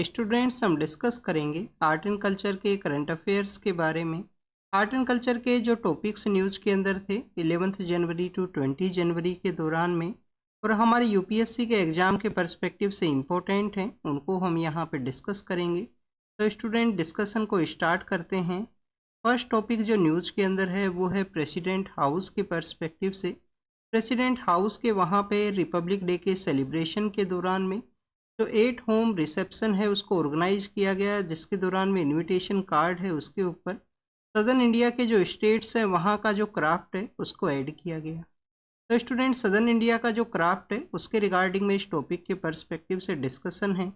Students हम discuss करेंगे art and culture के करंट अफेयर्स के बारे में। आर्ट एंड कल्चर के जो टॉपिक्स न्यूज़ के अंदर थे 11 जनवरी टू 20 जनवरी के दौरान में और हमारे यूपीएससी के एग्ज़ाम के पर्सपेक्टिव से इम्पोर्टेंट हैं, उनको हम यहाँ पे डिस्कस करेंगे। तो स्टूडेंट डिस्कशन को स्टार्ट करते हैं। फर्स्ट टॉपिक जो न्यूज़ के अंदर है वो है प्रेसिडेंट हाउस के पर्सपेक्टिव से। प्रेसिडेंट हाउस के वहाँ पे रिपब्लिक डे के सेलिब्रेशन के दौरान में जो 8 होम रिसेप्शन है उसको ऑर्गेनाइज किया गया, जिसके दौरान में इनविटेशन कार्ड है उसके ऊपर सदर्न इंडिया के जो स्टेट्स हैं वहाँ का जो क्राफ्ट है उसको ऐड किया गया। तो स्टूडेंट सदर्न इंडिया का जो क्राफ्ट है उसके रिगार्डिंग में इस टॉपिक के पर्सपेक्टिव से डिस्कशन है।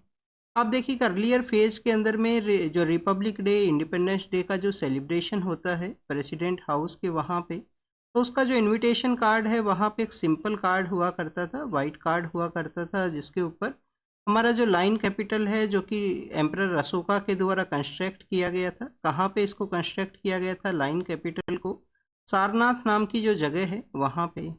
आप देखिए अर्लियर फेज के अंदर में जो रिपब्लिक डे इंडिपेंडेंस डे का जो सेलिब्रेशन होता है प्रेसिडेंट हाउस के वहाँ पे, तो उसका जो इनविटेशन कार्ड है वहाँ पे एक सिंपल कार्ड हुआ करता था, वाइट कार्ड हुआ करता था, जिसके ऊपर हमारा जो लाइन कैपिटल है जो कि एम्परर अशोका के द्वारा कंस्ट्रक्ट किया गया था। कहाँ पे इसको कंस्ट्रक्ट किया गया था? लाइन कैपिटल को सारनाथ नाम की जो जगह है वहाँ पे।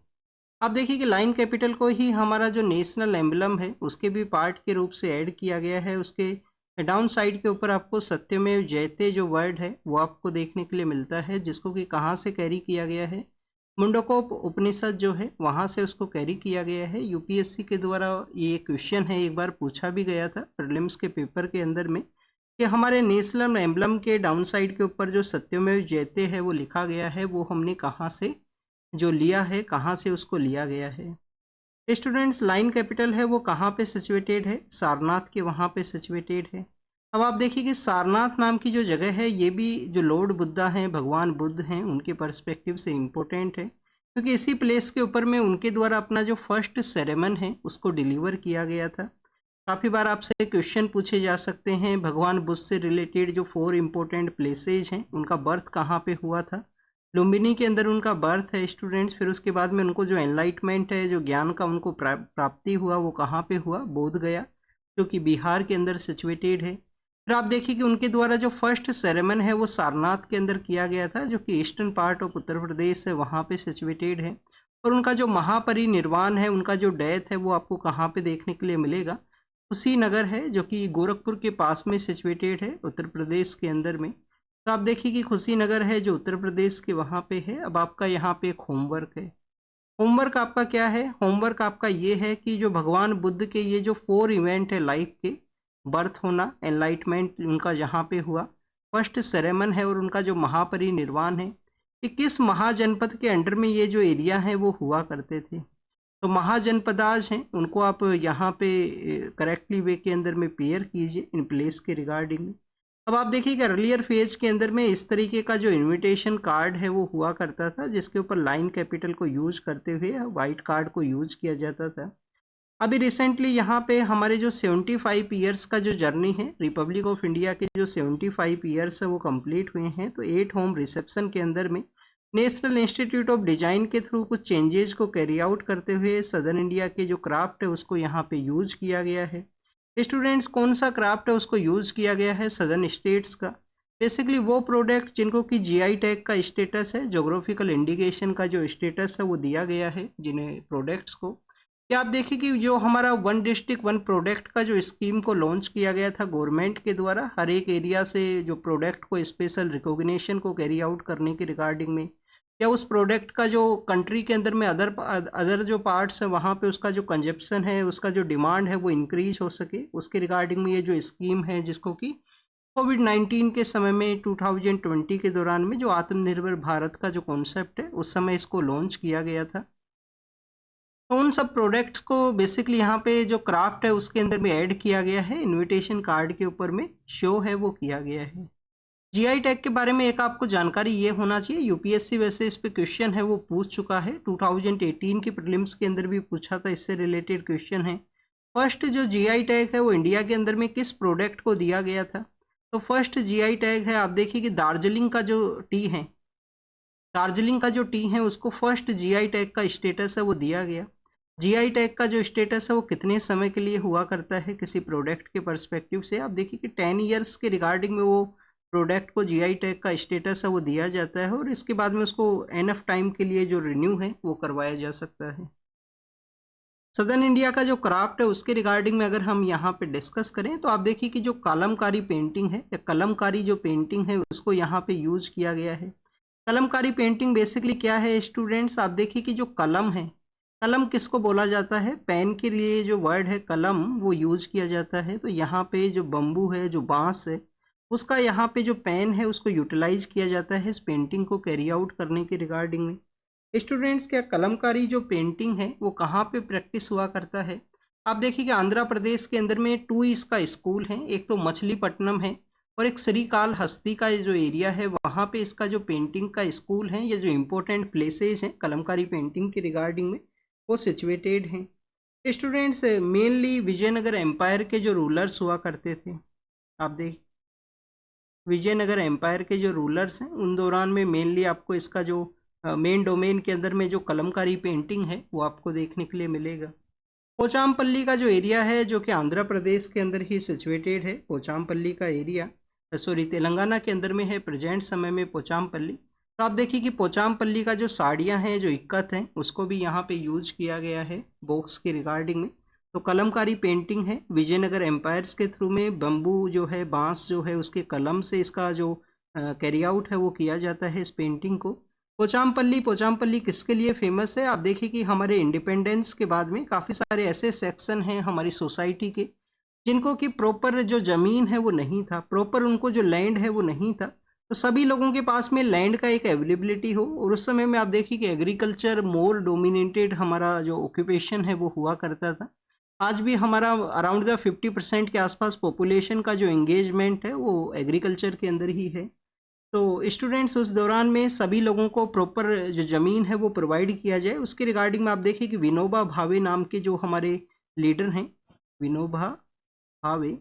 आप देखिए कि लाइन कैपिटल को ही हमारा जो नेशनल एम्बलम है उसके भी पार्ट के रूप से ऐड किया गया है। उसके डाउन साइड के ऊपर आपको सत्यमेव जयते जो वर्ड है वो आपको देखने के लिए मिलता है, जिसको कि कहाँ से कैरी किया गया है? मुंडकोप उपनिषद जो है वहाँ से उसको कैरी किया गया है। यूपीएससी के द्वारा ये क्वेश्चन है, एक बार पूछा भी गया था प्रीलिम्स के पेपर के अंदर में, कि हमारे नेशनल एम्बलम के डाउन साइड के ऊपर जो सत्यमेव जयते है वो लिखा गया है, वो हमने कहाँ से जो लिया है, कहाँ से उसको लिया गया है। स्टूडेंट्स लाइन कैपिटल है वो कहाँ पे सिचुएटेड है? सारनाथ के वहाँ पे सिचुएटेड है। अब आप देखिए कि सारनाथ नाम की जो जगह है ये भी जो लॉर्ड बुद्धा हैं, भगवान बुद्ध हैं, उनके पर्सपेक्टिव से इम्पोर्टेंट है, क्योंकि इसी प्लेस के ऊपर में उनके द्वारा अपना जो फर्स्ट सेरेमन है उसको डिलीवर किया गया था। काफ़ी बार आपसे क्वेश्चन पूछे जा सकते हैं भगवान बुद्ध से रिलेटेड जो 4 इम्पोर्टेंट प्लेसेज हैं उनका बर्थ कहाँ पे हुआ था। लुम्बिनी के अंदर उनका बर्थ है स्टूडेंट्स। फिर उसके बाद में उनको जो एनलाइटमेंट है, जो ज्ञान का उनको प्राप्ति हुआ, वो कहाँ पे हुआ? बोध गया, जो कि बिहार के अंदर सिचुएटेड है। फिर आप देखिए कि उनके द्वारा जो फर्स्ट सेरेमन है वो सारनाथ के अंदर किया गया था, जो कि eastern part of Uttar Pradesh है वहाँ पे सिचुएटेड है। और उनका जो महापरिनिर्वाण है, उनका जो डेथ है, वो आपको कहाँ पे देखने के लिए मिलेगा? कुशीनगर है, जो कि गोरखपुर के पास में सिचुएटेड है उत्तर प्रदेश के अंदर में। तो आप देखिए कि कुशीनगर है जो उत्तर प्रदेश के वहाँ पे है। अब आपका यहाँ पे एक होमवर्क है। होमवर्क आपका क्या है? होमवर्क आपका ये है कि जो भगवान बुद्ध के ये जो 4 इवेंट है लाइफ के, बर्थ होना, एनलाइटमेंट उनका जहाँ पे हुआ, फर्स्ट सेरेमन है और उनका जो महापरिनिर्वाण है, कि किस महाजनपद के अंडर में ये जो एरिया है वो हुआ करते थे। तो महाजनपदाज हैं उनको आप यहाँ पे करेक्टली वे के अंदर में पेयर कीजिए इन प्लेस के रिगार्डिंग। अब आप देखिए कि अर्लियर फेज के अंदर में इस तरीके का जो इनविटेशन कार्ड है वो हुआ करता था, जिसके ऊपर लाइन कैपिटल को यूज करते हुए वाइट कार्ड को यूज किया जाता था। अभी रिसेंटली यहाँ पे हमारे जो 75 ईयर्स का जो जर्नी है, रिपब्लिक ऑफ इंडिया के जो 75 ईयर्स है वो कंप्लीट हुए हैं। तो 8 होम रिसेप्शन के अंदर में नेशनल इंस्टीट्यूट ऑफ डिजाइन के थ्रू कुछ चेंजेस को कैरी आउट करते हुए सदर्न इंडिया के जो क्राफ्ट है उसको यहाँ पे यूज किया गया है। स्टूडेंट्स कौन सा क्राफ्ट है उसको यूज किया गया है? सदर्न स्टेट्स का। बेसिकली वो प्रोडक्ट जिनको कि जीआई टैग का स्टेटस है, जोग्राफिकल इंडिकेशन का जो स्टेटस है वो दिया गया है जिन्हें प्रोडक्ट्स को। क्या आप देखिए कि जो हमारा वन डिस्ट्रिक्ट वन प्रोडक्ट का जो स्कीम को लॉन्च किया गया था गवर्नमेंट के द्वारा, हर एक एरिया से जो प्रोडक्ट को स्पेशल रिकॉग्निशन को कैरी आउट करने की रिगार्डिंग में, या उस प्रोडक्ट का जो कंट्री के अंदर में अदर जो पार्ट्स है वहाँ पे उसका जो कंजप्शन है, उसका जो डिमांड है वो इंक्रीज हो सके, उसके रिगार्डिंग में ये जो स्कीम है, जिसको कि कोविड-19 के समय में 2020 के दौरान में जो आत्मनिर्भर भारत का जो कॉन्सेप्ट है उस समय इसको लॉन्च किया गया था। तो उन सब प्रोडक्ट्स को बेसिकली यहाँ पे जो क्राफ्ट है उसके अंदर में ऐड किया गया है, इनविटेशन कार्ड के ऊपर में शो है वो किया गया है। जीआई टैग के बारे में एक आपको जानकारी ये होना चाहिए, यूपीएससी वैसे इस पे क्वेश्चन है वो पूछ चुका है, 2018 के प्रीलिम्स के अंदर भी पूछा था, इससे रिलेटेड क्वेश्चन है। फर्स्ट जो जीआई टैग है वो इंडिया के अंदर में किस प्रोडक्ट को दिया गया था? तो फर्स्ट जीआई टैग है, आप देखिए कि दार्जिलिंग का जो टी है, दार्जिलिंग का जो टी है उसको फर्स्ट जीआई टैग का स्टेटस है वो दिया गया। जीआई टैग का जो स्टेटस है वो कितने समय के लिए हुआ करता है किसी प्रोडक्ट के पर्सपेक्टिव से? आप देखिए कि 10 ईयर्स के रिगार्डिंग में वो प्रोडक्ट को जीआई टैग का स्टेटस है वो दिया जाता है, और इसके बाद में उसको एनफ टाइम के लिए जो रिन्यू है वो करवाया जा सकता है। सदर्न इंडिया का जो क्राफ्ट है उसके रिगार्डिंग में अगर हम यहाँ पे डिस्कस करें तो आप देखिए कि जो कलमकारी पेंटिंग है या कलमकारी जो पेंटिंग है उसको यहाँ पे यूज किया गया है। कलमकारी पेंटिंग बेसिकली क्या है स्टूडेंट्स, आप देखिए कि जो कलम है, कलम किसको बोला जाता है, पेन के लिए जो वर्ड है कलम वो यूज किया जाता है। तो यहाँ पे जो बम्बू है, जो बांस है, उसका यहाँ पे जो पेन है उसको यूटिलाइज किया जाता है इस पेंटिंग को कैरी आउट करने के रिगार्डिंग में। स्टूडेंट्स, क्या कलमकारी जो पेंटिंग है वो कहाँ पे प्रैक्टिस हुआ करता है? आप देखिए कि आंध्र प्रदेश के अंदर में 2 इसका स्कूल है, एक तो मछलीपट्टनम है और एक श्रीकाल हस्ती का जो एरिया है वहाँ पे इसका जो पेंटिंग का स्कूल है, ये जो इम्पोर्टेंट प्लेसेज हैं कलमकारी पेंटिंग के रिगार्डिंग में वो सिचुएटेड हैं। स्टूडेंट्स, मेनली विजयनगर एम्पायर के जो रूलर्स हुआ करते थे, आप देख विजयनगर एम्पायर के जो रूलर्स हैं उन दौरान में मेनली आपको इसका जो मेन डोमेन के अंदर में जो कलमकारी पेंटिंग है वो आपको देखने के लिए मिलेगा। पोचामपल्ली का जो एरिया है जो कि आंध्र प्रदेश के अंदर ही सिचुएटेड है, पोचामपल्ली का एरिया सॉरी तेलंगाना के अंदर में है प्रेजेंट समय में पोचामपल्ली। तो आप देखिए कि पोचामपल्ली का जो साड़ियाँ हैं, जो इक्कत हैं, उसको भी यहाँ पे यूज किया गया है बॉक्स के रिगार्डिंग में। तो कलमकारी पेंटिंग है विजयनगर एम्पायर्स के थ्रू में, बम्बू जो है, बांस जो है, उसके कलम से इसका जो कैरी आउट है वो किया जाता है इस पेंटिंग को। पोचामपल्ली किसके लिए फेमस है? आप देखिए कि हमारे इंडिपेंडेंस के बाद में काफ़ी सारे ऐसे सेक्शन हैं हमारी सोसाइटी के जिनको कि प्रॉपर जो ज़मीन है वो नहीं था, प्रॉपर उनको जो लैंड है वो नहीं था। तो सभी लोगों के पास में लैंड का एक अवेलेबिलिटी हो, और उस समय में आप देखिए कि एग्रीकल्चर मोर डोमिनेटेड हमारा जो ऑक्यूपेशन है वो हुआ करता था। आज भी हमारा अराउंड द 50% के आसपास पॉपुलेशन का जो एंगेजमेंट है वो एग्रीकल्चर के अंदर ही है। तो स्टूडेंट्स, उस दौरान में सभी लोगों को प्रॉपर जो ज़मीन है वो प्रोवाइड किया जाए, उसके रिगार्डिंग में आप देखिए कि विनोबा भावे नाम के जो हमारे लीडर हैं, विनोबा भावे,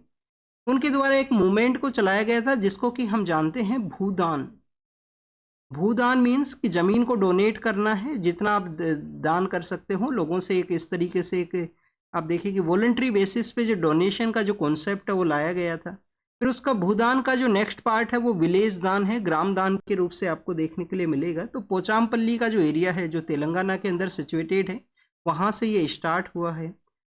उनके द्वारा एक मूवमेंट को चलाया गया था जिसको कि हम जानते हैं भूदान। भूदान मीन्स कि ज़मीन को डोनेट करना है, जितना आप दान कर सकते हो लोगों से, एक इस तरीके से एक आप देखिए कि वॉलंटरी बेसिस पे जो डोनेशन का जो कॉन्सेप्ट है वो लाया गया था। फिर उसका भूदान का जो नेक्स्ट पार्ट है वो विलेज दान है, ग्राम दान के रूप से आपको देखने के लिए मिलेगा। तो पोचामपल्ली का जो एरिया है जो तेलंगाना के अंदर सिचुएटेड है, वहाँ से ये स्टार्ट हुआ है।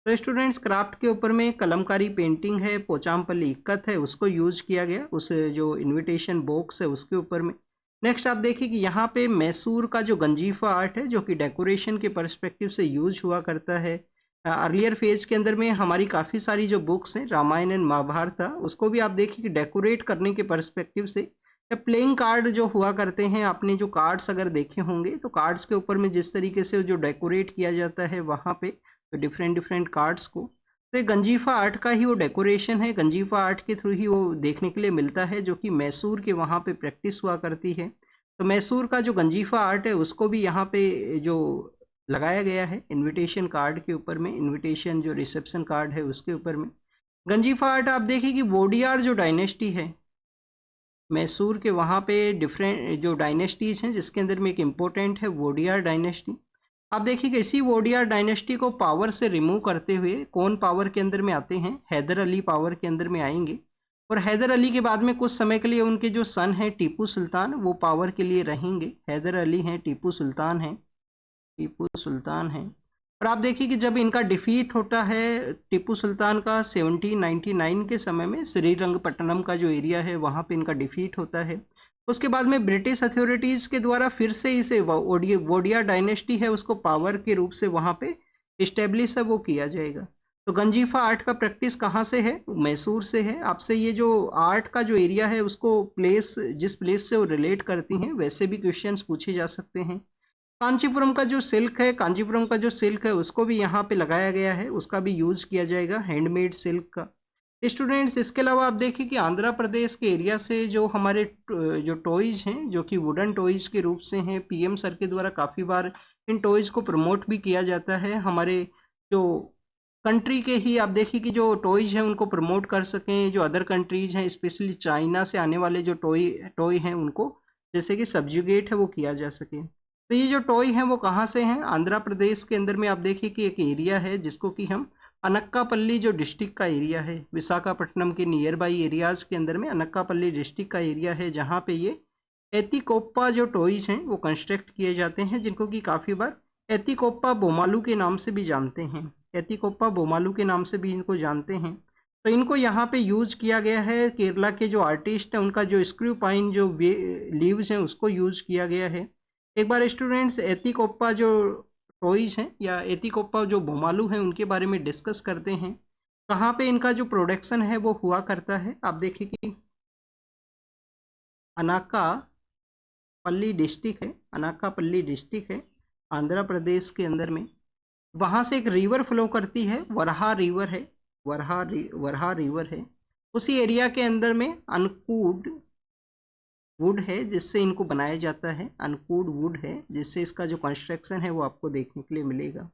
तो स्टूडेंट्स, क्राफ्ट के ऊपर में कलमकारी पेंटिंग है, पोचामपल्ली इक्कत है, उसको यूज किया गया उस जो इन्विटेशन बॉक्स है उसके ऊपर में। नेक्स्ट आप देखिए कि यहाँ पे मैसूर का जो गंजीफा आर्ट है जो कि डेकोरेशन के पर्सपेक्टिव से यूज हुआ करता है। अर्लियर फेज के अंदर में हमारी काफ़ी सारी जो बुक्स हैं रामायण एंड महाभारत, उसको भी आप देखिए कि डेकोरेट करने के पर्सपेक्टिव से, या प्लेइंग कार्ड जो हुआ करते हैं, आपने जो कार्ड्स अगर देखे होंगे तो कार्ड्स के ऊपर में जिस तरीके से जो डेकोरेट किया जाता है वहाँ पे डिफरेंट डिफरेंट कार्ड्स को, तो ये गंजीफा आर्ट का ही वो डेकोरेशन है, गंजीफा आर्ट के थ्रू ही वो देखने के लिए मिलता है जो कि मैसूर के वहाँ पे प्रैक्टिस हुआ करती है। तो मैसूर का जो गंजीफा आर्ट है उसको भी यहाँ पे जो लगाया गया है इनविटेशन कार्ड के ऊपर में, इनविटेशन जो रिसेप्शन कार्ड है उसके ऊपर में। गंजीफा आर्ट आप देखिए कि वोडियार जो डायनेस्टी है मैसूर के, वहाँ पे डिफरेंट जो डायनेस्टीज हैं जिसके अंदर में एक इम्पोर्टेंट है वोडियार डायनेस्टी। आप देखिए कि इसी वोडियार डायनेस्टी को पावर से रिमूव करते हुए कौन पावर के अंदर में आते हैं? हैदर अली पावर के अंदर में आएंगे, और हैदर अली के बाद में कुछ समय के लिए उनके जो सन हैं टीपू सुल्तान, वो पावर के लिए रहेंगे। हैदर अली हैं, टीपू सुल्तान हैं, टीपू सुल्तान हैं। और आप देखिए कि जब इनका डिफीट होता है टीपू सुल्तान का 1799 के समय में, श्रीरंगपट्टनम का जो एरिया है वहाँ पे इनका डिफीट होता है। उसके बाद में ब्रिटिश अथॉरिटीज़ के द्वारा फिर से इसे वोडिया डायनेस्टी है उसको पावर के रूप से वहाँ पे इस्टेब्लिश है वो किया जाएगा। तो गंजीफा आर्ट का प्रैक्टिस कहाँ से है? मैसूर से है। आपसे ये जो आर्ट का जो एरिया है उसको प्लेस, जिस प्लेस से वो रिलेट करती हैं वैसे भी क्वेश्चंस पूछे जा सकते हैं। कांचीपुरम का जो सिल्क है, कांचीपुरम का जो सिल्क है उसको भी यहाँ पे लगाया गया है, उसका भी यूज़ किया जाएगा, हैंडमेड सिल्क का। स्टूडेंट्स, इसके अलावा आप देखिए कि आंध्र प्रदेश के एरिया से जो हमारे जो टॉयज़ हैं जो कि वुडन टॉयज़ के रूप से हैं, पीएम सर के द्वारा काफ़ी बार इन टॉयज़ को प्रमोट भी किया जाता है। हमारे जो कंट्री के ही आप देखिए कि जो टॉयज़ हैं उनको प्रमोट कर सकें, जो अदर कंट्रीज़ हैं स्पेशली चाइना से आने वाले जो टॉय हैं उनको जैसे कि सब्जुगेट है वो किया जा सके। तो ये जो टॉय हैं वो कहाँ से हैं? आंध्र प्रदेश के अंदर में आप देखिए कि एक एरिया है जिसको कि हम अनक्कापल्ली जो डिस्ट्रिक्ट का एरिया है, विशाखापट्टनम के नियर बाई एरियाज़ के अंदर में अनक्कापल्ली डिस्ट्रिक्ट का एरिया है जहाँ पे ये एतिकोप्पा जो टॉयज़ हैं वो कंस्ट्रक्ट किए जाते हैं, जिनको कि काफ़ी बार एतिकोप्पा बोमालू के नाम से भी जानते हैं। एतिकोप्पा बोमालू के नाम से भी इनको जानते हैं। तो इनको यहाँ पे यूज किया गया है। केरला के जो आर्टिस्ट हैं उनका जो स्क्रू पाइन जो लीव्स हैं उसको यूज किया गया है। एक बार स्टूडेंट्स एतिकोप्पा जो टॉयज हैं या एतिकोप्पा जो बोमालू हैं उनके बारे में डिस्कस करते हैं। कहाँ पे इनका जो प्रोडक्शन है वो हुआ करता है। आप देखिए कि अनाकापल्ली डिस्ट्रिक्ट है, अनाकापल्ली डिस्ट्रिक्ट है आंध्र प्रदेश के अंदर में। वहाँ से एक रिवर फ्लो करती है, वरहा रिवर है, वरहा रिवर है। उसी एरिया के अंदर में अनकूड वुड है जिससे इनको बनाया जाता है, अनकूड वुड है जिससे इसका जो कंस्ट्रक्शन है वो आपको देखने के लिए मिलेगा।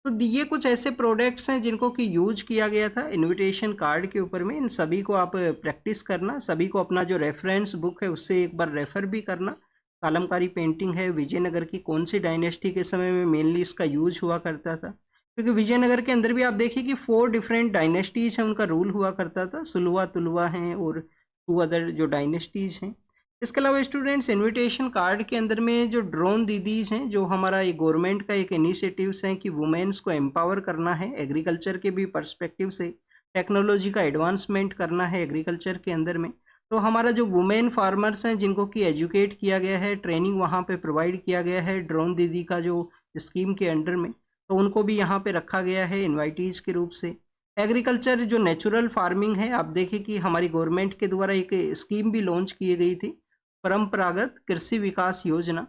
तो ये कुछ ऐसे प्रोडक्ट्स हैं जिनको कि यूज किया गया था इनविटेशन कार्ड के ऊपर में। इन सभी को आप प्रैक्टिस करना, सभी को अपना जो रेफरेंस बुक है उससे एक बार रेफर भी करना। कालमकारी पेंटिंग है, विजयनगर की कौन सी डायनेस्टी के समय में मेनली इसका यूज हुआ करता था, क्योंकि विजयनगर के अंदर भी आप देखिए कि 4 डिफरेंट डायनेस्टीज हैं उनका रूल हुआ करता था। सुलवा, तुलवा हैं और 2 अदर जो डायनेस्टीज हैं। इसके अलावा स्टूडेंट्स इनविटेशन कार्ड के अंदर में जो ड्रोन दीदीज हैं, जो हमारा ये गवर्नमेंट का एक इनिशिएटिव्स है कि वुमेन्स को एम्पावर करना है एग्रीकल्चर के भी पर्सपेक्टिव से, टेक्नोलॉजी का एडवांसमेंट करना है एग्रीकल्चर के अंदर में। तो हमारा जो वुमेन फार्मर्स हैं जिनको कि एजुकेट किया गया है, ट्रेनिंग वहाँ पे प्रोवाइड किया गया है ड्रोन दीदी का जो स्कीम के अंडर में, तो उनको भी यहाँ पे रखा गया है इन्वाइटीज के रूप से। एग्रीकल्चर जो नेचुरल फार्मिंग है, आप देखिए कि हमारी गवर्नमेंट के द्वारा एक स्कीम भी लॉन्च की गई थी, परंपरागत कृषि विकास योजना।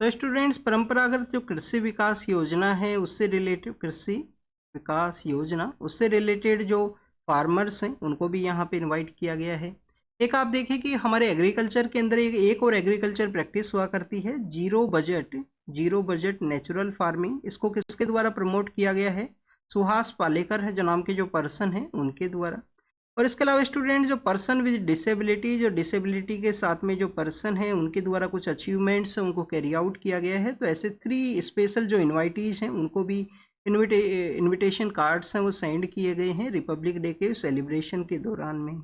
तो स्टूडेंट्स परंपरागत जो कृषि विकास योजना है उससे रिलेटेड, कृषि विकास योजना उससे रिलेटेड जो फार्मर्स हैं उनको भी यहाँ पे इनवाइट किया गया है। एक आप देखिए कि हमारे एग्रीकल्चर के अंदर एक और एग्रीकल्चर प्रैक्टिस हुआ करती है, जीरो बजट नेचुरल फार्मिंग। इसको किसके द्वारा प्रमोट किया गया है? सुहास पालेकर है जो नाम के जो पर्सन है उनके द्वारा। और इसके अलावा स्टूडेंट जो पर्सन विद डिसेबिलिटी, जो डिसेबिलिटी के साथ में जो पर्सन है उनके द्वारा कुछ अचीवमेंट्स उनको कैरी आउट किया गया है। तो ऐसे 3 स्पेशल जो इन्वाइटीज हैं उनको भी इनविटेशन कार्ड्स हैं वो सेंड किए गए हैं रिपब्लिक डे के सेलिब्रेशन के दौरान में।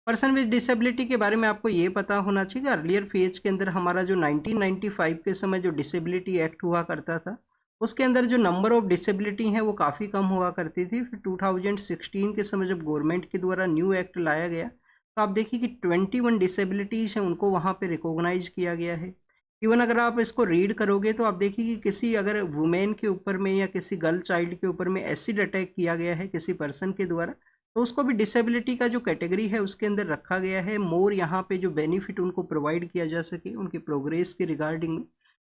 पर्सन विद डिसेबिलिटी के बारे में आपको ये पता होना चाहिए कि अर्लियर फेज के अंदर हमारा जो 1995 के समय जो डिसेबिलिटी एक्ट हुआ करता था उसके अंदर जो नंबर ऑफ डिसेबिलिटी हैं वो काफ़ी कम हुआ करती थी। फिर 2016 के समय जब गवर्नमेंट के द्वारा न्यू एक्ट लाया गया तो आप देखिए कि 21 डिसेबिलिटीज़ हैं उनको वहाँ पे रिकॉग्नाइज किया गया है। इवन अगर आप इसको रीड करोगे तो आप देखिए कि किसी अगर वुमेन के ऊपर में या किसी गर्ल चाइल्ड के ऊपर में एसिड अटैक किया गया है किसी पर्सन के द्वारा, तो उसको भी डिसेबिलिटी का जो कैटेगरी है उसके अंदर रखा गया है, मोर यहाँ पे जो बेनिफिट उनको प्रोवाइड किया जा सके उनकी प्रोग्रेस के रिगार्डिंग में।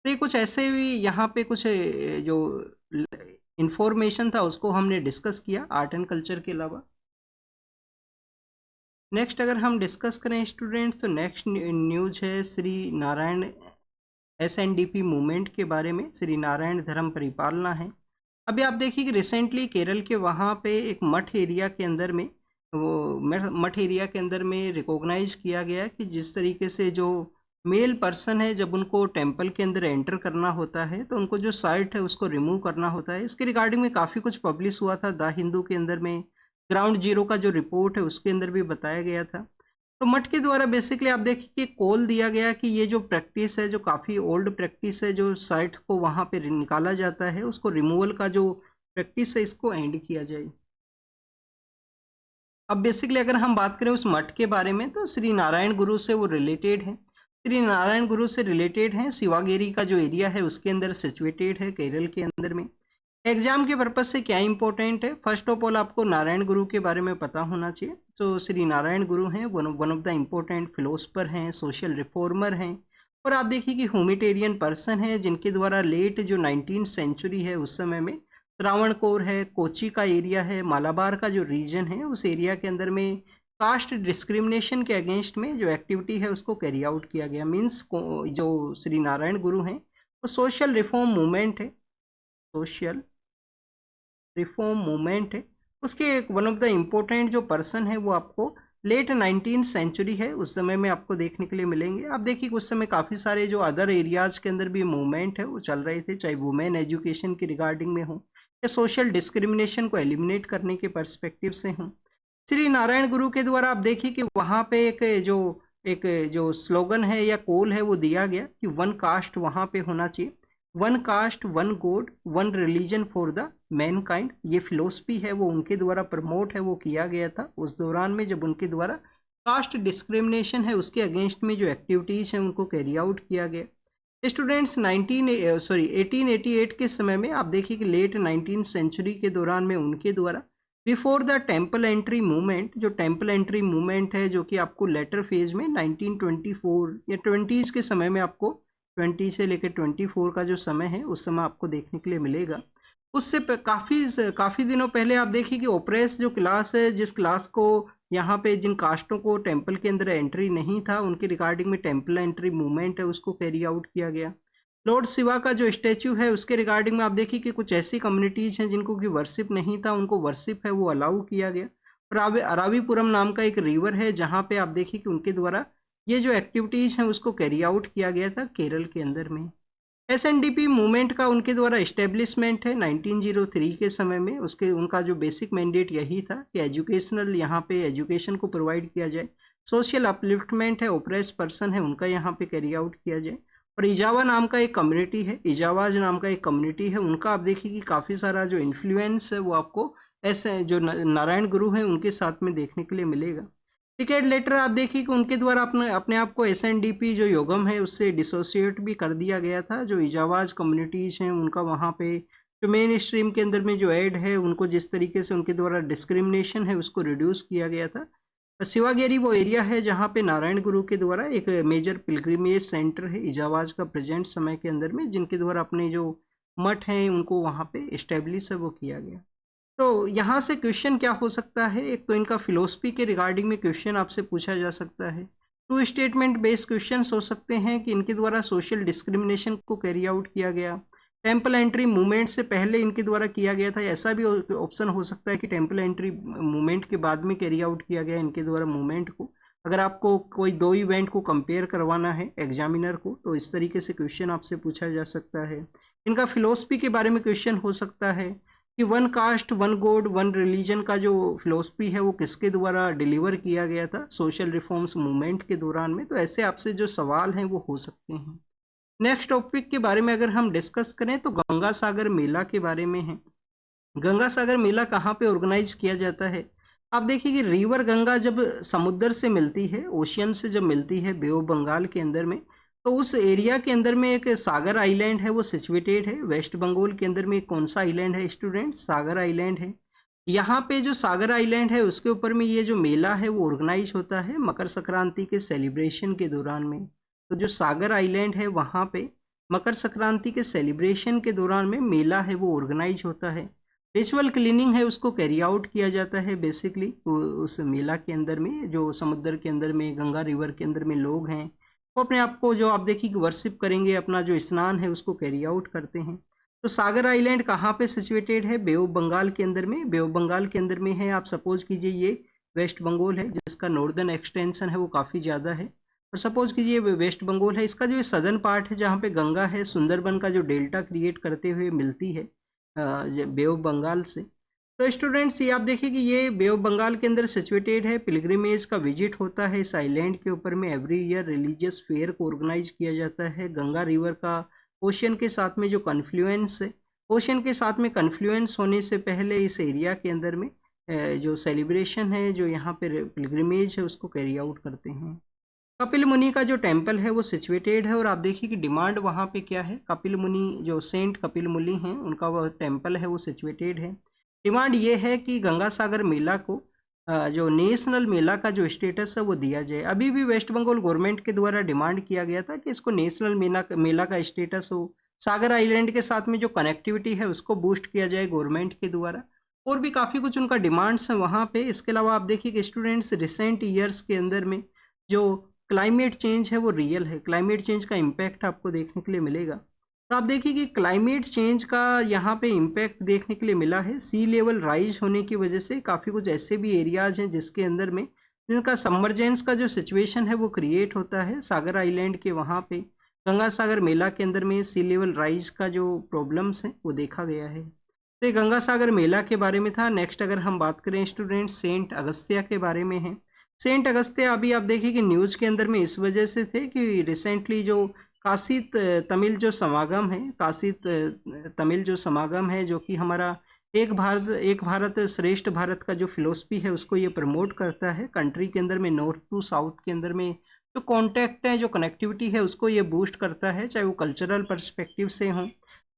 तो ये कुछ ऐसे भी यहाँ पे कुछ जो इंफॉर्मेशन था उसको हमने डिस्कस किया आर्ट एंड कल्चर के अलावा। नेक्स्ट अगर हम डिस्कस करें स्टूडेंट्स तो नेक्स्ट न्यूज है श्री नारायण SNDP मूवमेंट के बारे में। श्री नारायण धर्म परिपालना है। अभी आप देखिए कि रिसेंटली केरल के वहाँ पे एक मठ एरिया के अंदर में, वो मठ एरिया के अंदर में रिकॉग्नाइज किया गया कि जिस तरीके से जो मेल पर्सन है जब उनको टेंपल के अंदर एंटर करना होता है तो उनको जो साइट है उसको रिमूव करना होता है। इसके रिगार्डिंग में काफ़ी कुछ पब्लिश हुआ था द हिंदू के अंदर में, ग्राउंड जीरो का जो रिपोर्ट है उसके अंदर भी बताया गया था। तो मठ के द्वारा बेसिकली आप देखिए कि कॉल दिया गया कि ये जो प्रैक्टिस है जो काफ़ी ओल्ड प्रैक्टिस है, जो साइट को वहाँ पे निकाला जाता है उसको रिमूवल का जो प्रैक्टिस है इसको एंड किया जाए। अब बेसिकली अगर हम बात करें उस मठ के बारे में तो श्री नारायण गुरु से वो रिलेटेड है। श्री नारायण गुरु से रिलेटेड है, शिवागेरी का जो एरिया है उसके अंदर सिचुएटेड है केरल के अंदर में। एग्जाम के पर्पज से क्या इंपॉर्टेंट है, फर्स्ट ऑफ ऑल आपको नारायण गुरु के बारे में पता होना चाहिए। तो श्री नारायण गुरु हैं one of the important philosopher हैं, सोशल रिफॉर्मर हैं और आप देखिए कि ह्यूमैनिटेरियन पर्सन है जिनके द्वारा लेट जो 19th सेंचुरी है उस समय में त्रावणकोर है, कोची का एरिया है, मालाबार का जो रीजन है उस एरिया के अंदर में कास्ट डिस्क्रिमिनेशन के अगेंस्ट में जो एक्टिविटी है उसको कैरी आउट किया गया। मीन्स जो श्री नारायण गुरु हैं वो सोशल रिफॉर्म मूवमेंट है, सोशल रिफॉर्म मूवमेंट है उसके एक वन ऑफ द इम्पोर्टेंट जो पर्सन है वो आपको लेट 19th सेंचुरी है उस समय में आपको देखने के लिए मिलेंगे। आप देखिए उस समय काफ़ी सारे जो अदर एरियाज़ के अंदर भी मूवमेंट है वो चल रहे थे, चाहे वुमेन एजुकेशन की रिगार्डिंग में हो या सोशल डिस्क्रिमिनेशन को एलिमिनेट करने के पर्सपेक्टिव से हो। श्री नारायण गुरु के द्वारा आप देखिए कि वहाँ पे एक जो स्लोगन है या कॉल है वो दिया गया कि वन कास्ट वहाँ पे होना चाहिए। One cast one God one religion for the Mankind, ये फिलोसफी है वो उनके द्वारा प्रमोट है वो किया गया था उस दौरान में, जब उनके द्वारा कास्ट डिस्क्रिमिनेशन है उसके अगेंस्ट में जो एक्टिविटीज़ हैं उनको कैरी आउट किया गया। स्टूडेंट्स 1888 के समय में आप देखिए कि लेट 19th सेंचुरी के दौरान में उनके द्वारा before the temple entry movement, जो टेम्पल एंट्री मूवमेंट है जो कि आपको लेटर फेज में 1924 या 20s के समय में आपको 20 से लेकर 24 का जो समय है उस समय आपको देखने के लिए मिलेगा। उससे काफ़ी दिनों पहले आप देखिए कि ओप्रेस जो क्लास है, जिस क्लास को यहाँ पे जिन कास्टों को टेम्पल के अंदर एंट्री नहीं था उनके रिगार्डिंग में टेम्पल एंट्री मूवमेंट है उसको कैरी आउट किया गया। लॉर्ड शिवा का जो स्टैचू है उसके रिगार्डिंग में आप देखिए कि कुछ ऐसी कम्युनिटीज़ हैं जिनको कि वर्शिप नहीं था, उनको वर्शिप है वो अलाउ किया गया। और अरावीपुरम नाम का एक रिवर है जहाँ पे आप देखिए कि उनके द्वारा ये जो एक्टिविटीज़ हैं उसको कैरी आउट किया गया था केरल के अंदर में। एसएनडीपी मूवमेंट का उनके द्वारा इस्टेब्लिशमेंट है 1903 के समय में। उसके उनका जो बेसिक मैंडेट यही था कि एजुकेशनल यहाँ पे एजुकेशन को प्रोवाइड किया जाए, सोशल अपलिफ्टमेंट है, ओप्रेस पर्सन है उनका यहाँ पे कैरी आउट किया जाए। और इजावा नाम का एक कम्युनिटी है, इजावाज नाम का एक कम्युनिटी है, उनका आप देखिए कि काफ़ी सारा जो इन्फ्लुएंस है वो आपको ऐसे जो नारायण गुरु हैं उनके साथ में देखने के लिए मिलेगा। टिकट लेटर आप देखिए कि उनके द्वारा अपने अपने आप को एसएनडीपी जो योगम है उससे डिसोसिएट भी कर दिया गया था। जो इजावाज कम्युनिटीज़ हैं उनका वहाँ पे जो मेन स्ट्रीम के अंदर में जो ऐड है उनको जिस तरीके से उनके द्वारा डिस्क्रिमिनेशन है उसको रिड्यूस किया गया था। शिवागेरी वो एरिया है जहाँ पे नारायण गुरु के द्वारा एक मेजर पिलग्रिमेज सेंटर है इजावाज का प्रेजेंट समय के अंदर में, जिनके द्वारा अपने जो मठ हैं उनको वहाँ पे इस्टेब्लिश है वो किया गया। तो यहाँ से क्वेश्चन क्या हो सकता है, एक तो इनका फिलोसफी के रिगार्डिंग में क्वेश्चन आपसे पूछा जा सकता है। टू स्टेटमेंट बेस्ड क्वेश्चन हो सकते हैं कि इनके द्वारा सोशल डिस्क्रिमिनेशन को कैरी आउट किया गया, टेम्पल एंट्री मूवमेंट से पहले इनके द्वारा किया गया था, ऐसा भी ऑप्शन हो सकता है कि टेम्पल एंट्री मूवमेंट के बाद में कैरी आउट किया गया इनके द्वारा मूवमेंट को। अगर आपको कोई दो इवेंट को कंपेयर करवाना है एग्जामिनर को तो इस तरीके से क्वेश्चन आपसे पूछा जा सकता है। इनका फिलोसफी के बारे में क्वेश्चन हो सकता है कि one cast one God one religion का जो फिलोसफी है वो किसके द्वारा डिलीवर किया गया था सोशल रिफॉर्म्स मूवमेंट के दौरान में। तो ऐसे आपसे जो सवाल हैं वो हो सकते हैं। नेक्स्ट टॉपिक के बारे में अगर हम डिस्कस करें तो गंगा सागर मेला के बारे में है। गंगा सागर मेला कहाँ पे ऑर्गेनाइज किया जाता है? आप देखिए कि रिवर गंगा जब समुद्र से मिलती है, ओशियन से जब मिलती है बे ऑफ बंगाल के अंदर में, तो उस एरिया के अंदर में एक सागर आइलैंड है वो सिचुएटेड है। वेस्ट बंगाल के अंदर में कौन सा आइलैंड है स्टूडेंट? सागर आइलैंड है। यहाँ पे जो सागर आइलैंड है उसके ऊपर में ये जो मेला है वो ऑर्गेनाइज होता है मकर संक्रांति के सेलिब्रेशन के दौरान में। तो जो सागर आइलैंड है वहाँ पे मकर संक्रांति के सेलिब्रेशन के दौरान में मेला है वो ऑर्गेनाइज होता है। रिचुअल क्लीनिंग है उसको कैरी आउट किया जाता है बेसिकली उस मेला के अंदर में। जो समुद्र के अंदर में गंगा रिवर के अंदर में लोग हैं वो अपने आप को जो आप देखिए वर्शिप करेंगे, अपना जो स्नान है उसको कैरी आउट करते हैं। तो सागर आइलैंड कहाँ पे सिचुएटेड है? बे ऑफ बंगाल के अंदर में। बे ऑफ बंगाल के अंदर में है। आप सपोज कीजिए ये वेस्ट बंगाल है जिसका नॉर्दर्न एक्सटेंशन है वो काफ़ी ज़्यादा है, और सपोज कीजिए वेस्ट बंगाल है, इसका जो सदर्न पार्ट है जहाँ पे गंगा है सुंदरबन का जो डेल्टा क्रिएट करते हुए मिलती है बे ऑफ बंगाल से। तो स्टूडेंट्स ये आप देखिए कि ये बे ऑफ बंगाल के अंदर सिचुएटेड है। पिलग्रिमेज का विजिट होता है इस आइलैंड के ऊपर में। एवरी ईयर रिलीजियस फेयर को ऑर्गेनाइज किया जाता है। गंगा रिवर का ओशियन के साथ में जो कन्फ्लुएंस है, ओशियन के साथ में कन्फ्लुएंस होने से पहले इस एरिया के अंदर में जो सेलिब्रेशन है, जो यहाँ पे पिलग्रिमेज है उसको कैरी आउट करते हैं। कपिल मुनि का जो टेम्पल है वो सिचुएटेड है, और आप देखिए कि डिमांड वहाँ पे क्या है, कपिल मुनि जो सेंट कपिल मुनि हैं उनका वो टेम्पल है वो सिचुएटेड है। डिमांड ये है कि गंगा सागर मेला को जो नेशनल मेला का जो स्टेटस है वो दिया जाए। अभी भी वेस्ट बंगाल गवर्नमेंट के द्वारा डिमांड किया गया था कि इसको नेशनल मेला का स्टेटस हो। सागर आइलैंड के साथ में जो कनेक्टिविटी है उसको बूस्ट किया जाए गवर्नमेंट के द्वारा। और भी काफ़ी कुछ उनका डिमांड्स हैं वहाँ पे। इसके अलावा आप देखिए कि स्टूडेंट्स रिसेंट ईयर्स के अंदर में जो क्लाइमेट चेंज है वो रियल है। क्लाइमेट चेंज का इम्पैक्ट आपको देखने के लिए मिलेगा। तो आप देखिए कि क्लाइमेट चेंज का यहाँ पे इम्पैक्ट देखने के लिए मिला है। सी लेवल राइज होने की वजह से काफ़ी कुछ ऐसे भी एरियाज हैं जिसके अंदर में जिनका सबमर्जेंस का जो सिचुएशन है वो क्रिएट होता है। सागर आइलैंड के वहाँ पे गंगा सागर मेला के अंदर में सी लेवल राइज का जो प्रॉब्लम्स हैं वो देखा गया है। तो ये गंगा सागर मेला के बारे में था। नेक्स्ट अगर हम बात करें स्टूडेंट सेंट अगस्त्या के बारे में है। सेंट अगस्त्या अभी आप देखिए कि न्यूज़ के अंदर में इस वजह से थे कि रिसेंटली जो काशी तमिल जो समागम है, काशी तमिल जो समागम है, जो कि हमारा एक भारत श्रेष्ठ भारत का जो फिलोसफी है उसको ये प्रमोट करता है। कंट्री के अंदर में नॉर्थ टू साउथ के अंदर में जो कॉन्टैक्ट है, जो कनेक्टिविटी है, उसको ये बूस्ट करता है, चाहे वो कल्चरल पर्सपेक्टिव से हो।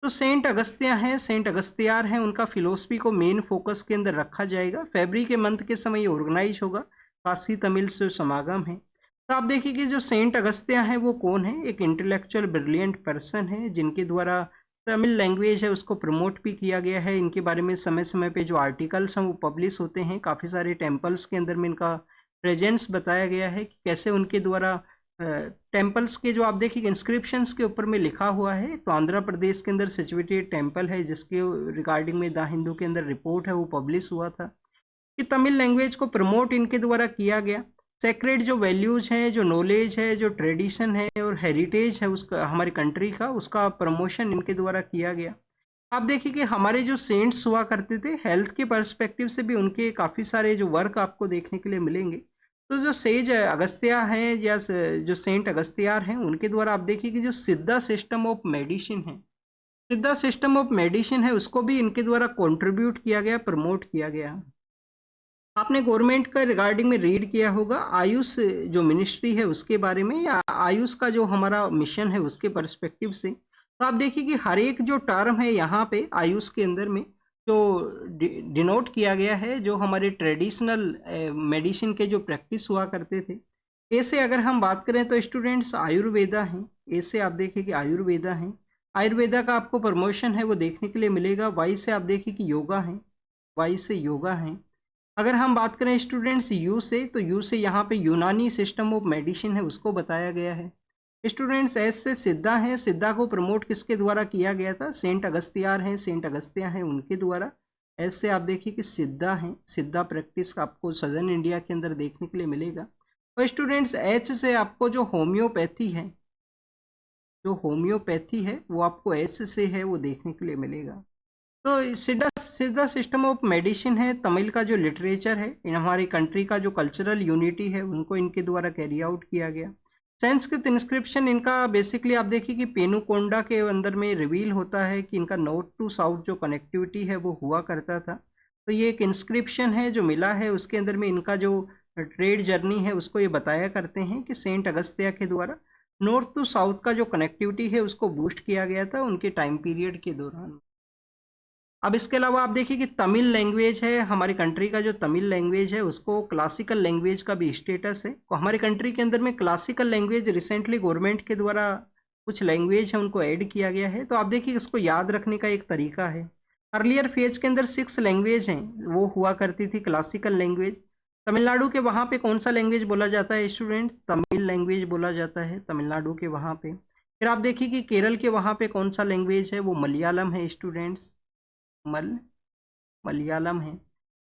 तो सेंट अगस्तिया हैं, सेंट अगस्तियार हैं, उनका फिलोसफी को मेन फोकस के अंदर रखा जाएगा। फरवरी के मंथ के समय ये ऑर्गेनाइज होगा, काशी तमिल से समागम है। तो आप देखिए कि जो सेंट अगस्तिया है वो कौन है, एक इंटेलेक्चुअल ब्रिलियंट पर्सन है, जिनके द्वारा तमिल लैंग्वेज है उसको प्रमोट भी किया गया है। इनके बारे में समय समय पे जो आर्टिकल्स हैं वो पब्लिश होते हैं। काफ़ी सारे टेम्पल्स के अंदर में इनका प्रेजेंस बताया गया है कि कैसे उनके द्वारा टेम्पल्स के जो आप देखिए इंस्क्रिप्शंस के ऊपर में लिखा हुआ है। तो आंध्र प्रदेश के अंदर सिचुएटेड टेम्पल है, जिसके रिगार्डिंग में द हिंदू के अंदर रिपोर्ट है वो पब्लिश हुआ था कि तमिल लैंग्वेज को प्रमोट इनके द्वारा किया गया। सेक्रेड जो वैल्यूज हैं, जो नॉलेज है, जो ट्रेडिशन है और हेरिटेज है उसका, हमारी कंट्री का, उसका प्रमोशन इनके द्वारा किया गया। आप देखिए कि हमारे जो सेंट्स हुआ करते थे, हेल्थ के पर्सपेक्टिव से भी उनके काफ़ी सारे जो वर्क आपको देखने के लिए मिलेंगे। तो जो सेज अगस्त्या हैं या जो सेंट अगस्तियार हैं, उनके द्वारा आप देखिए कि जो सिद्धा सिस्टम ऑफ मेडिसिन है, सिद्धा सिस्टम ऑफ मेडिसिन है, उसको भी इनके द्वारा कंट्रीब्यूट किया गया, प्रमोट किया गया। आपने गवर्नमेंट का रिगार्डिंग में रीड किया होगा आयुष जो मिनिस्ट्री है उसके बारे में, या आयुष का जो हमारा मिशन है उसके पर्सपेक्टिव से। तो आप देखिए कि हर एक जो टर्म है यहाँ पे आयुष के अंदर में जो डिनोट किया गया है, जो हमारे ट्रेडिशनल मेडिसिन के जो प्रैक्टिस हुआ करते थे। ऐसे अगर हम बात करें तो स्टूडेंट्स आयुर्वेदा हैं, ऐसे आप देखिए कि आयुर्वेदा हैं, आयुर्वेदा का आपको प्रमोशन है वो देखने के लिए मिलेगा। वाई से आप देखिए कि योगा है, वाई से योगा है। अगर हम बात करें स्टूडेंट्स यू से, तो यू से यहाँ पे यूनानी सिस्टम ऑफ मेडिसिन है उसको बताया गया है। स्टूडेंट्स एस से सिद्धा है, सिद्धा को प्रमोट किसके द्वारा किया गया था, सेंट अगस्तियार हैं, सेंट अगस्तिया हैं उनके द्वारा। एस से आप देखिए कि सिद्धा हैं, सिद्धा प्रैक्टिस आपको सदर्न इंडिया के अंदर देखने के लिए मिलेगा। और स्टूडेंट्स एच से आपको जो होम्योपैथी है, जो होम्योपैथी है वो आपको एच से है वो देखने के लिए मिलेगा। तो सीधा सीधा सिस्टम ऑफ मेडिसिन है, तमिल का जो लिटरेचर है, इन हमारी कंट्री का जो कल्चरल यूनिटी है उनको इनके द्वारा कैरी आउट किया गया। संस्कृत इंस्क्रिप्शन इनका बेसिकली आप देखिए कि पेनुकोंडा के अंदर में रिवील होता है कि इनका नॉर्थ टू साउथ जो कनेक्टिविटी है वो हुआ करता था। तो ये एक इंस्क्रिप्शन है जो मिला है, उसके अंदर में इनका जो ट्रेड जर्नी है उसको ये बताया करते हैं कि सेंट अगस्त्या के द्वारा नॉर्थ टू साउथ का जो कनेक्टिविटी है उसको बूस्ट किया गया था उनके टाइम पीरियड के दौरान। अब इसके अलावा आप देखिए कि तमिल लैंग्वेज है, हमारी कंट्री का जो तमिल लैंग्वेज है उसको क्लासिकल लैंग्वेज का भी स्टेटस है। तो हमारी कंट्री के अंदर में क्लासिकल लैंग्वेज रिसेंटली गवर्नमेंट के द्वारा कुछ लैंग्वेज है उनको ऐड किया गया है। तो आप देखिए इसको याद रखने का एक तरीका है। अर्लियर फेज के अंदर 6 लैंग्वेज हैं वो हुआ करती थी क्लासिकल लैंग्वेज। तमिलनाडु के वहाँ पे कौन सा लैंग्वेज बोला जाता है स्टूडेंट, तमिल लैंग्वेज बोला जाता है तमिलनाडु के वहाँ पे। फिर आप देखिए कि केरल के वहाँ पे कौन सा लैंग्वेज है, वो मलयालम है स्टूडेंट्स, मलयालम है।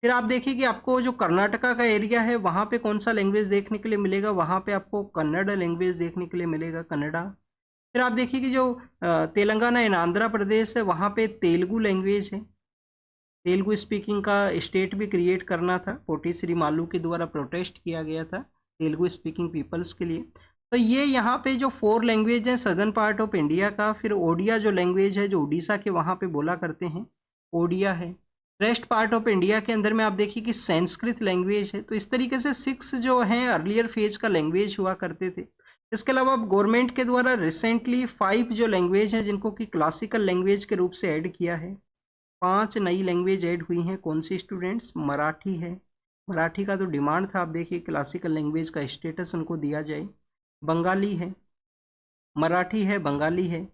फिर आप देखिए कि आपको जो कर्नाटका का एरिया है वहाँ पे कौन सा लैंग्वेज देखने के लिए मिलेगा, वहाँ पे आपको कन्नड़ लैंग्वेज देखने के लिए मिलेगा, कन्नड़ा। फिर आप देखिए कि जो तेलंगाना एंड आंध्र प्रदेश है वहाँ पे तेलुगु लैंग्वेज है। तेलुगु स्पीकिंग का स्टेट भी क्रिएट करना था, पोटी श्री मालू के द्वारा प्रोटेस्ट किया गया था तेलुगु स्पीकिंग पीपल्स के लिए। तो ये यहाँ पे जो 4 लैंग्वेज है सदर्न पार्ट ऑफ इंडिया का। फिर ओडिया जो लैंग्वेज है जो उड़ीसा के वहाँ पे बोला करते हैं, ओडिया है। रेस्ट पार्ट ऑफ इंडिया के अंदर में आप देखिए कि संस्कृत लैंग्वेज है। तो इस तरीके से 6 जो हैं अर्लियर फेज का लैंग्वेज हुआ करते थे। इसके अलावा अब गवर्नमेंट के द्वारा रिसेंटली 5 जो लैंग्वेज हैं जिनको कि क्लासिकल लैंग्वेज के रूप से ऐड किया है। 5 नई लैंग्वेज ऐड हुई हैं। कौन सी स्टूडेंट्स, मराठी है, मराठी का तो डिमांड था, आप देखिए क्लासिकल लैंग्वेज का स्टेटस उनको दिया जाए। बंगाली है, मराठी है, बंगाली है,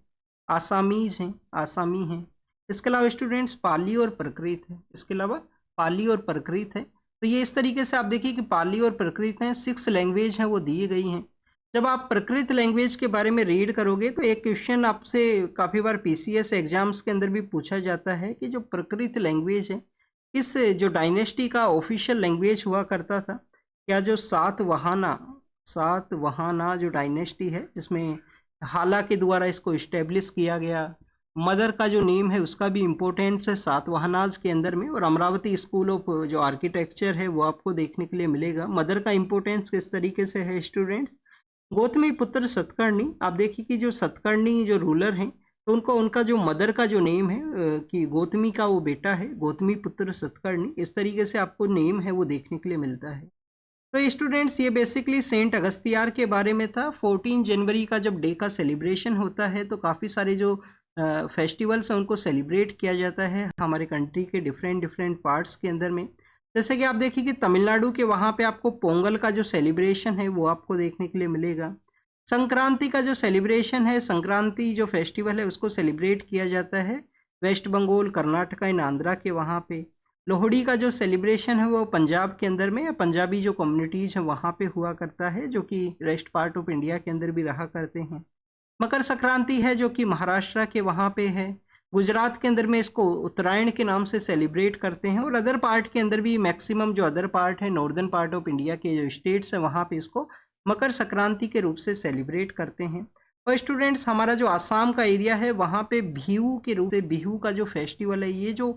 आसामीज हैं, आसामी हैं। इसके अलावा स्टूडेंट्स पाली और प्रकृत है, इसके अलावा पाली और प्रकृत है। तो ये इस तरीके से आप देखिए कि पाली और प्रकृत हैं, 6 लैंग्वेज हैं वो दी गई हैं। जब आप प्रकृत लैंग्वेज के बारे में रीड करोगे तो एक क्वेश्चन आपसे काफ़ी बार पीसीएस एग्जाम्स के अंदर भी पूछा जाता है कि जो प्रकृत लैंग्वेज है इस जो डायनेस्टी का ऑफिशियल लैंग्वेज हुआ करता था। क्या जो सातवाहना जो डायनेस्टी है जिसमें हाला के द्वारा इसको इस्टेब्लिश किया गया, मदर का जो नेम है उसका भी इम्पोर्टेंस है सातवाहनाज के अंदर में। और अमरावती स्कूल ऑफ जो आर्किटेक्चर है वो आपको देखने के लिए मिलेगा। मदर का इम्पोर्टेंस किस तरीके से है स्टूडेंट्स, गौतमीपुत्र सतकर्णी, आप देखिए कि जो सतकर्णी जो रूलर हैं, तो उनको उनका जो मदर का जो नेम है कि गौतमी का वो बेटा है, गौतमीपुत्र सतकर्णी, इस तरीके से आपको नेम है वो देखने के लिए मिलता है। तो स्टूडेंट्स ये बेसिकली सेंट अगस्तियार के बारे में था। 14 जनवरी का जब डे का सेलिब्रेशन होता है तो काफ़ी सारे जो फेस्टिवल्स हैं उनको सेलिब्रेट किया जाता है हमारे कंट्री के डिफरेंट डिफरेंट पार्ट्स के अंदर में। जैसे कि आप देखिए कि तमिलनाडु के वहाँ पे आपको पोंगल का जो सेलिब्रेशन है वो आपको देखने के लिए मिलेगा। संक्रांति का जो सेलिब्रेशन है, संक्रांति जो फेस्टिवल है उसको सेलिब्रेट किया जाता है वेस्ट बंगाल, कर्नाटका इन आंध्रा के वहाँ पे। लोहड़ी का जो सेलिब्रेशन है वो पंजाब के अंदर में, या पंजाबी जो कम्युनिटीज़ हैं वहाँ पे हुआ करता है, जो कि रेस्ट पार्ट ऑफ इंडिया के अंदर भी रहा करते हैं। मकर संक्रांति है जो कि महाराष्ट्र के वहाँ पे है। गुजरात के अंदर में इसको उत्तरायण के नाम से सेलिब्रेट करते हैं, और अदर पार्ट के अंदर भी मैक्सिमम जो अदर पार्ट है नॉर्दर्न पार्ट ऑफ इंडिया के जो स्टेट्स हैं वहाँ पे इसको मकर संक्रांति के रूप से सेलिब्रेट करते हैं। और स्टूडेंट्स हमारा जो आसाम का एरिया है वहाँ पे बिहू के रूप से, बिहू का जो फेस्टिवल है, ये जो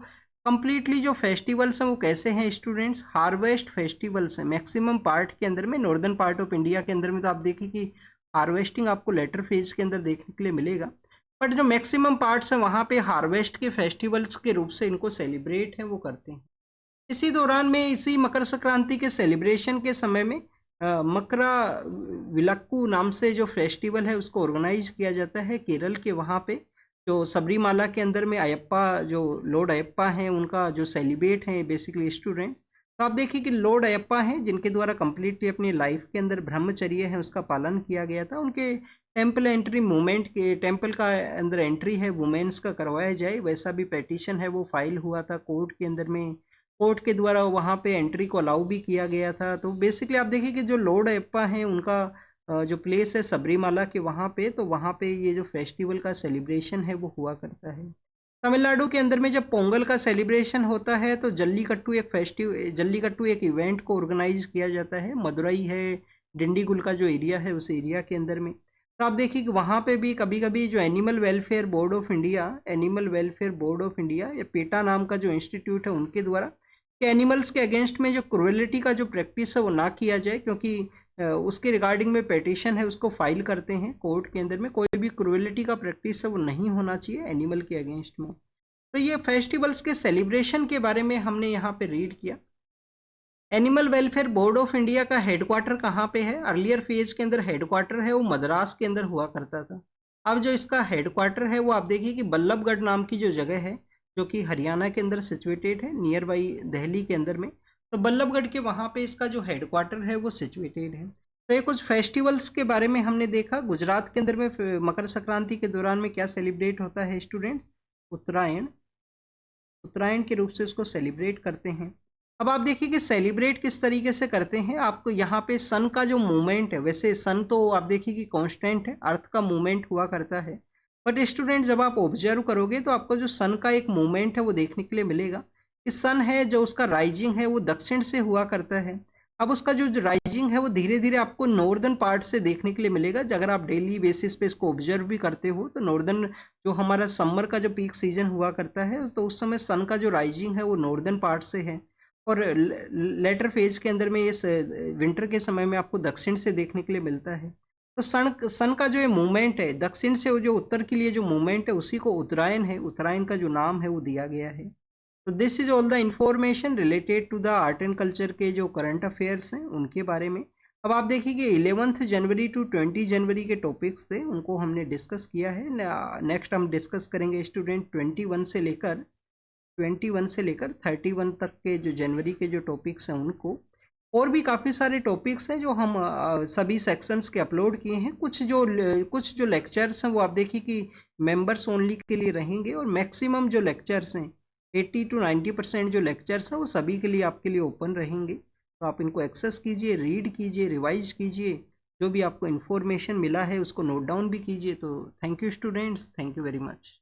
कंप्लीटली जो फेस्टिवल्स हैं वो कैसे हैं स्टूडेंट्स, हार्वेस्ट फेस्टिवल्स हैं मैक्सिमम पार्ट के अंदर में। नॉर्दर्न पार्ट ऑफ इंडिया के अंदर में तो आप देखिए कि हार्वेस्टिंग आपको लेटर फेज के अंदर देखने के लिए मिलेगा, बट जो मैक्सिमम पार्ट्स हैं वहाँ पे हार्वेस्ट के फेस्टिवल्स के रूप से इनको सेलिब्रेट है वो करते हैं। इसी दौरान में, इसी मकर संक्रांति के सेलिब्रेशन के समय में मकरा विलक्कू नाम से जो फेस्टिवल है उसको ऑर्गेनाइज किया जाता है केरल के वहाँ पे। जो सबरीमाला के अंदर में अयप्पा, जो लॉर्ड अयप्पा हैं उनका जो सेलिब्रेट हैं बेसिकली स्टूडेंट। तो आप देखिए कि लॉर्ड अयप्पा हैं जिनके द्वारा कम्प्लीटली अपनी लाइफ के अंदर ब्रह्मचर्य है उसका पालन किया गया था। उनके टेम्पल एंट्री मूवमेंट के, टेम्पल का अंदर एंट्री है वुमेन्स का करवाया जाए, वैसा भी पेटिशन है वो फाइल हुआ था कोर्ट के अंदर में। कोर्ट के द्वारा वहाँ पे एंट्री को अलाउ भी किया गया था। तो बेसिकली आप देखिए कि जो लॉर्ड अयप्पा हैं उनका जो प्लेस है सबरीमाला के वहाँ पे, तो वहाँ पे ये जो फेस्टिवल का सेलिब्रेशन है वो हुआ करता है। तमिलनाडु के अंदर में जब पोंगल का सेलिब्रेशन होता है तो जल्लीकट्टू एक इवेंट को ऑर्गेनाइज किया जाता है। मदुरई है, डिंडीगुल का जो एरिया है उस एरिया के अंदर में। तो आप देखिए कि वहाँ पे भी कभी कभी जो animal welfare board of India या पेटा नाम का जो इंस्टीट्यूट है उनके द्वारा कि एनिमल्स के अगेंस्ट में जो क्रुएलिटी का जो प्रैक्टिस है वो ना किया जाए, क्योंकि उसके रिगार्डिंग में पेटिशन है उसको फाइल करते हैं कोर्ट के अंदर में। कोई भी क्रुएलिटी का प्रैक्टिस है वो नहीं होना चाहिए एनिमल के अगेंस्ट में। तो ये फेस्टिवल्स के सेलिब्रेशन के बारे में हमने यहाँ पे रीड किया। Animal welfare board of India का हेडक्वार्टर कहाँ पे है? अर्लियर फेज के अंदर हेडक्वार्टर है वो मद्रास के अंदर हुआ करता था। अब जो इसका हेडक्वार्टर है वो आप देखिए कि बल्लभगढ़ नाम की जो जगह है जो कि हरियाणा के अंदर सिचुएटेड है, नियर बाई दिल्ली के अंदर में। तो बल्लभगढ़ के वहाँ पे इसका जो हेडक्वार्टर है वो सिचुएटेड है। तो ये कुछ फेस्टिवल्स के बारे में हमने देखा। गुजरात के अंदर में मकर संक्रांति के दौरान में क्या सेलिब्रेट होता है स्टूडेंट्स? उत्तरायण, उत्तरायण के रूप से उसको सेलिब्रेट करते हैं। अब आप देखिए कि सेलिब्रेट किस तरीके से करते हैं। आपको यहाँ पे सन का जो मूवमेंट है, वैसे सन तो आप देखिए कि कांस्टेंट है, अर्थ का मूवमेंट हुआ करता है, बट स्टूडेंट जब आप ऑब्जर्व करोगे तो आपको जो सन का एक मूवमेंट है वो देखने के लिए मिलेगा कि सन है जो उसका राइजिंग है वो दक्षिण से हुआ करता है। अब उसका जो राइजिंग है वो धीरे धीरे आपको नॉर्दर्न पार्ट से देखने के लिए मिलेगा। अगर आप डेली बेसिस पे इसको ऑब्जर्व भी करते हो तो नॉर्दर्न जो हमारा समर का जो पीक सीजन हुआ करता है तो उस समय सन का जो राइजिंग है वो नॉर्दर्न पार्ट से है, और लेटर फेज के अंदर में इस विंटर के समय में आपको दक्षिण से देखने के लिए मिलता है। तो सन का जो ये मूवमेंट है दक्षिण से जो उत्तर के लिए जो मूवमेंट है उसी को उत्तरायण है, उत्तरायण का जो नाम है वो दिया गया है। तो this is all the information related to the art and culture के जो करंट अफेयर्स हैं उनके बारे में। अब आप देखिए कि 11 जनवरी टू 20 जनवरी के टॉपिक्स थे उनको हमने डिस्कस किया है। नेक्स्ट हम डिस्कस करेंगे स्टूडेंट 21 से लेकर 31 तक के जो जनवरी के जो टॉपिक्स हैं उनको। और भी काफ़ी सारे टॉपिक्स हैं जो हम सभी सेक्शंस के अपलोड किए हैं। कुछ जो लेक्चर्स हैं वो आप देखिए कि मेंबर्स ओनली के लिए रहेंगे, और मैक्सिमम जो लेक्चर्स हैं 80 to 90% जो लेक्चर्स हैं वो सभी के लिए आपके लिए ओपन रहेंगे। तो आप इनको एक्सेस कीजिए, रीड कीजिए, रिवाइज कीजिए, जो भी आपको इन्फॉर्मेशन मिला है उसको नोट डाउन भी कीजिए। तो thank you students, thank you very much.